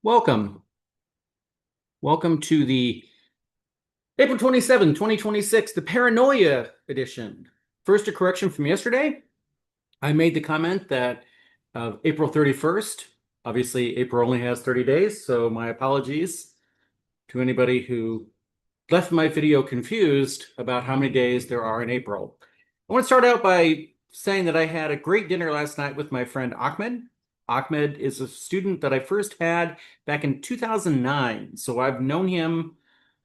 Welcome. Welcome to the April 27, 2026, the Paranoia edition. First, a correction from yesterday. I made the comment that of April 31st. Obviously, April only has 30 days, so my apologies to anybody who left my video confused about how many days there are in April. I want to start out by saying that I had a great dinner last night with my friend Ahmed. Ahmed is a student that I first had back in 2009, so I've known him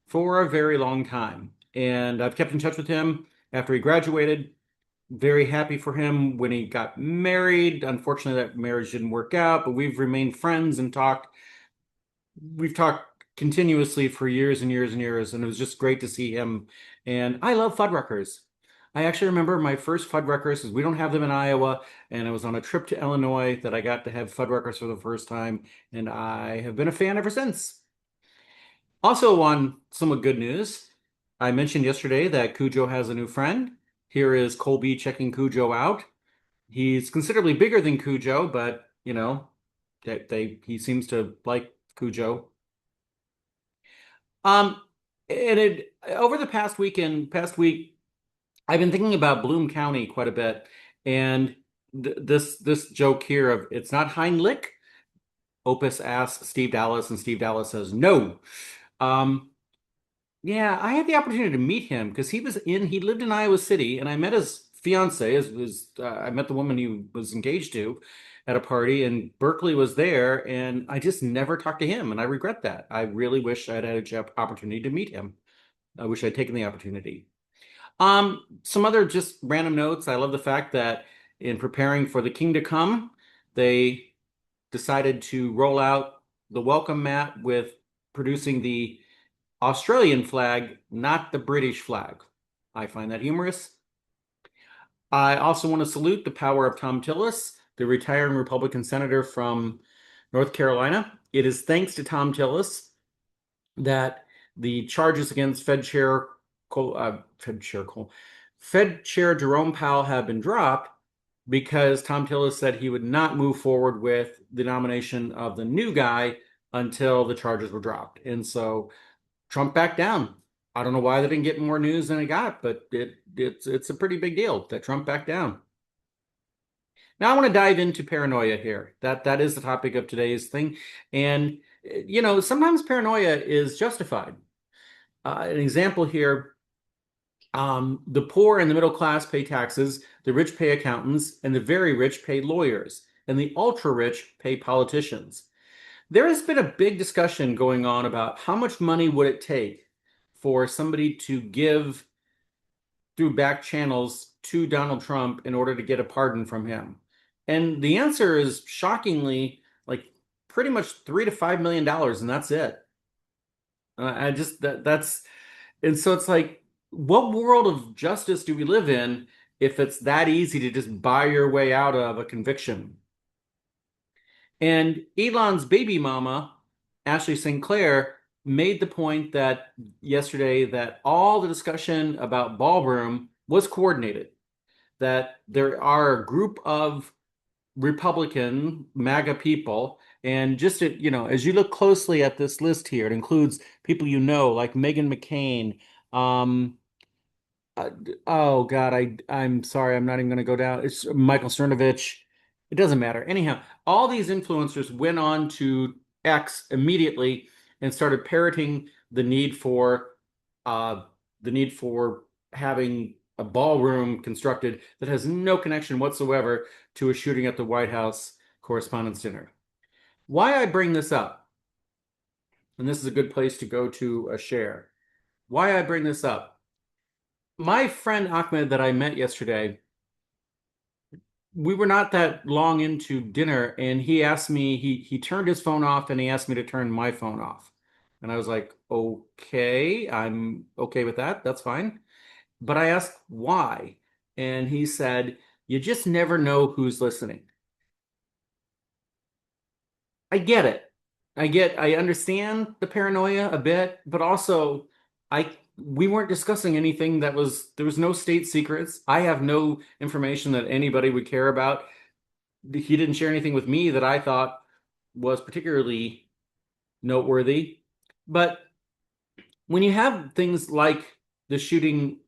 for a very long time. And I've kept in touch with him after he graduated. Very happy for him when he got married. Unfortunately, that marriage didn't work out, but we've remained friends and talked. We've talked continuously for years and years and years, and it was just great to see him. And I love Fuddruckers. I actually remember my first Fuddruckers, because we don't have them in Iowa, and I was on a trip to Illinois that I got to have Fuddruckers for the first time, and I have been a fan ever since. Also, on somewhat good news, I mentioned yesterday that Cujo has a new friend. Here is Colby checking Cujo out. He's considerably bigger than Cujo, but he seems to like Cujo. Um, and it over the past week, I've been thinking about Bloom County quite a bit, and this joke here of it's not Heimlich. Opus asks Steve Dallas, and Steve Dallas says no. Um, Yeah, I had the opportunity to meet him because he lived in Iowa City, and I met his fiance, I met the woman he was engaged to at a party, and Berkeley was there, and I just never talked to him, and I regret that. I really wish I'd had an opportunity to meet him. I wish I'd taken the opportunity. Some other just random notes. I love the fact that in preparing for the King to Come, they decided to roll out the welcome mat with producing the Australian flag, not the British flag. I find that humorous. I also want to salute the power of Tom Tillis, the retiring Republican senator from North Carolina. It is thanks to Tom Tillis that the charges against Fed Chair Jerome Powell have been dropped because Tom Tillis said he would not move forward with the nomination of the new guy until the charges were dropped. And so Trump backed down. I don't know why they didn't get more news than it got, but it's a pretty big deal that Trump backed down. Now I want to dive into paranoia here. That is the topic of today's thing, and sometimes paranoia is justified. An example here: the poor and the middle class pay taxes, the rich pay accountants, and the very rich pay lawyers, and the ultra rich pay politicians. There has been a big discussion going on about how much money would it take for somebody to give through back channels to Donald Trump in order to get a pardon from him. And the answer is shockingly like pretty much $3 to $5 million, and that's it. I just that's and so it's like, what world of justice do we live in if it's that easy to just buy your way out of a conviction? And Elon's baby mama, Ashley Sinclair, made the point that yesterday that all the discussion about ballroom was coordinated, that there are a group of Republican MAGA people. And just as you look closely at this list here, it includes people like Meghan McCain, um, uh, oh God, I'm sorry, I'm not even going to go down. It's Michael Cernovich. It doesn't matter. Anyhow, all these influencers went on to X immediately and started parroting the need for uh, having a ballroom constructed that has no connection whatsoever to a shooting at the White House Correspondents' Dinner. Why I bring this up, and this is a good place to go to a share. Why I bring this up. My friend Ahmed that I met yesterday, we were not that long into dinner, and he asked me, he turned his phone off and he asked me to turn my phone off. And I was like, okay, I'm okay with that. That's fine. But I asked why. And he said, you just never know who's listening. I get it. I understand the paranoia a bit, but also we weren't discussing anything there was no state secrets. I have no information that anybody would care about. He didn't share anything with me that I thought was particularly noteworthy. But when you have things like the shooting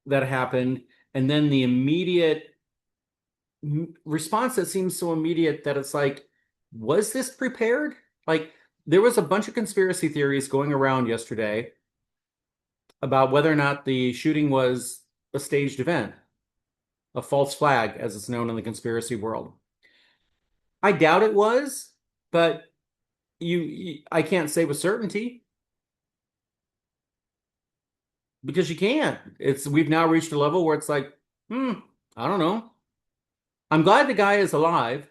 that happened and then the immediate response that seems so immediate that it's like, was this prepared? Like, there was a bunch of conspiracy theories going around yesterday about whether or not the shooting was a staged event, a false flag, as it's known in the conspiracy world. I doubt it was, but I can't say with certainty because you can't. We've now reached a level where it's like, hmm, I don't know. I'm glad the guy is alive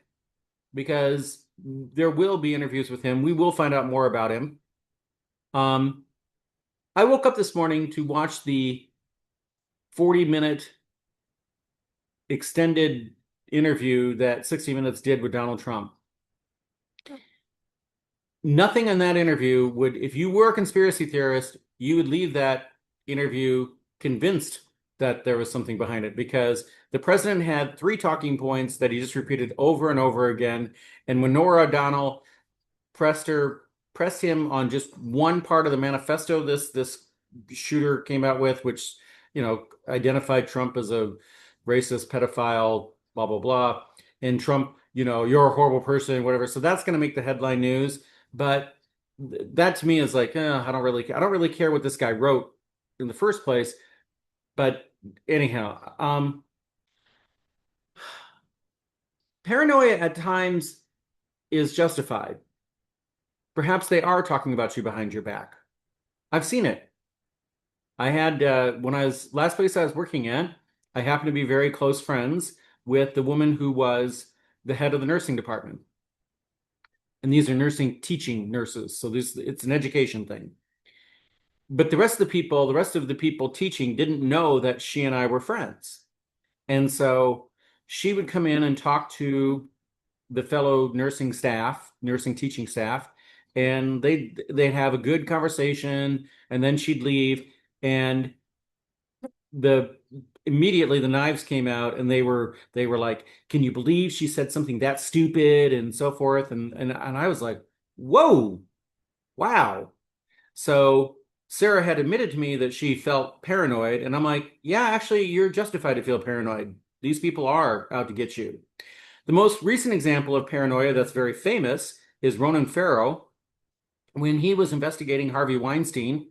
because there will be interviews with him. We will find out more about him. Um, I woke up this morning to watch the 40-minute extended interview that 60 Minutes did with Donald Trump. Nothing in that interview would, if you were a conspiracy theorist, you would leave that interview convinced that there was something behind it because the president had three talking points that he just repeated over and over again. And when Norah O'Donnell pressed him on just one part of the manifesto this shooter came out with, which identified Trump as a racist pedophile, blah blah blah, and Trump, you're a horrible person, whatever. So that's going to make the headline news, but that to me is like, I don't really care what this guy wrote in the first place. But anyhow, paranoia at times is justified. Perhaps they are talking about you behind your back. I've seen it. I had when I was last place I was working at, I happened to be very close friends with the woman who was the head of the nursing department. And these are nursing teaching nurses, so this it's an education thing. But the rest of the people teaching didn't know that she and I were friends. And so she would come in and talk to the fellow nursing teaching staff, and they'd have a good conversation, and then she'd leave, and the immediately the knives came out, and they were like, "Can you believe she said something that stupid?" and so forth, and I was like, "Whoa, wow." So Sarah had admitted to me that she felt paranoid, and I'm like, "Yeah, actually, you're justified to feel paranoid. These people are out to get you." The most recent example of paranoia that's very famous is Ronan Farrow. When he was investigating Harvey Weinstein,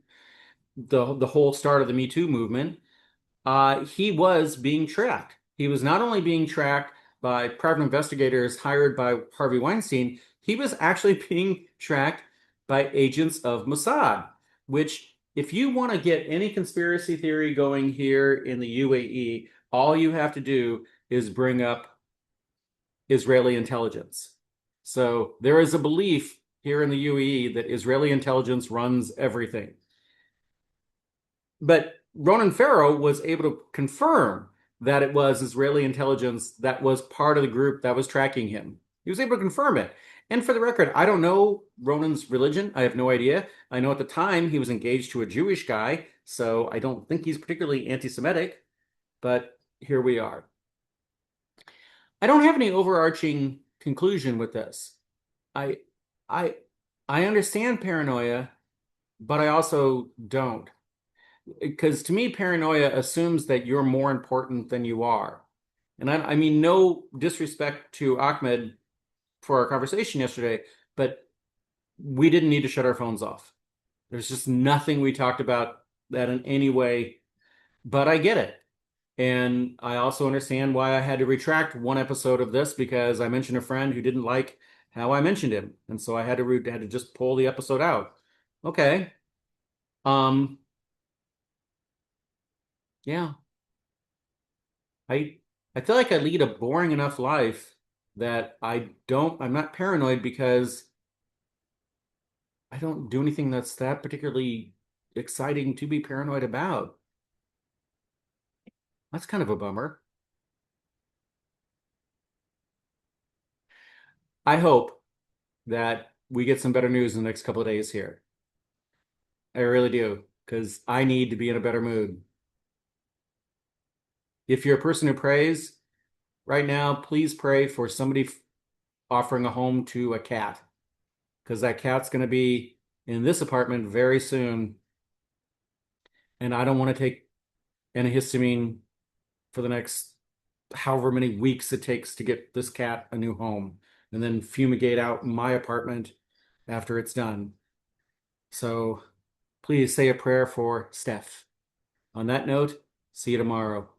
the whole start of the Me Too movement, he was being tracked. He was not only being tracked by private investigators hired by Harvey Weinstein, he was actually being tracked by agents of Mossad, which, if you want to get any conspiracy theory going here in the UAE, all you have to do is bring up Israeli intelligence. So there is a belief here in the UAE that Israeli intelligence runs everything. But Ronan Farrow was able to confirm that it was Israeli intelligence that was part of the group that was tracking him. He was able to confirm it. And for the record, I don't know Ronan's religion. I have no idea. I know at the time he was engaged to a Jewish guy, so I don't think he's particularly anti-Semitic, but here we are. I don't have any overarching conclusion with this. I I I understand paranoia, but I also don't. Because to me, paranoia assumes that you're more important than you are. And I mean, no disrespect to Ahmed for our conversation yesterday, but we didn't need to shut our phones off. There's just nothing we talked about that in any way, but I get it. And I also understand why I had to retract one episode of this because I mentioned a friend who didn't like how I mentioned him. And so I had to just pull the episode out. Okay. Um, yeah. I I feel like I lead a boring enough life that I'm not paranoid because I don't do anything that's that particularly exciting to be paranoid about. That's kind of a bummer. I hope that we get some better news in the next couple of days here. I really do, because I need to be in a better mood. If you're a person who prays right now, please pray for somebody offering a home to a cat, because that cat's going to be in this apartment very soon, and I don't want to take antihistamine for the next however many weeks it takes to get this cat a new home and then fumigate out my apartment after it's done. So please say a prayer for Steph. On that note, see you tomorrow.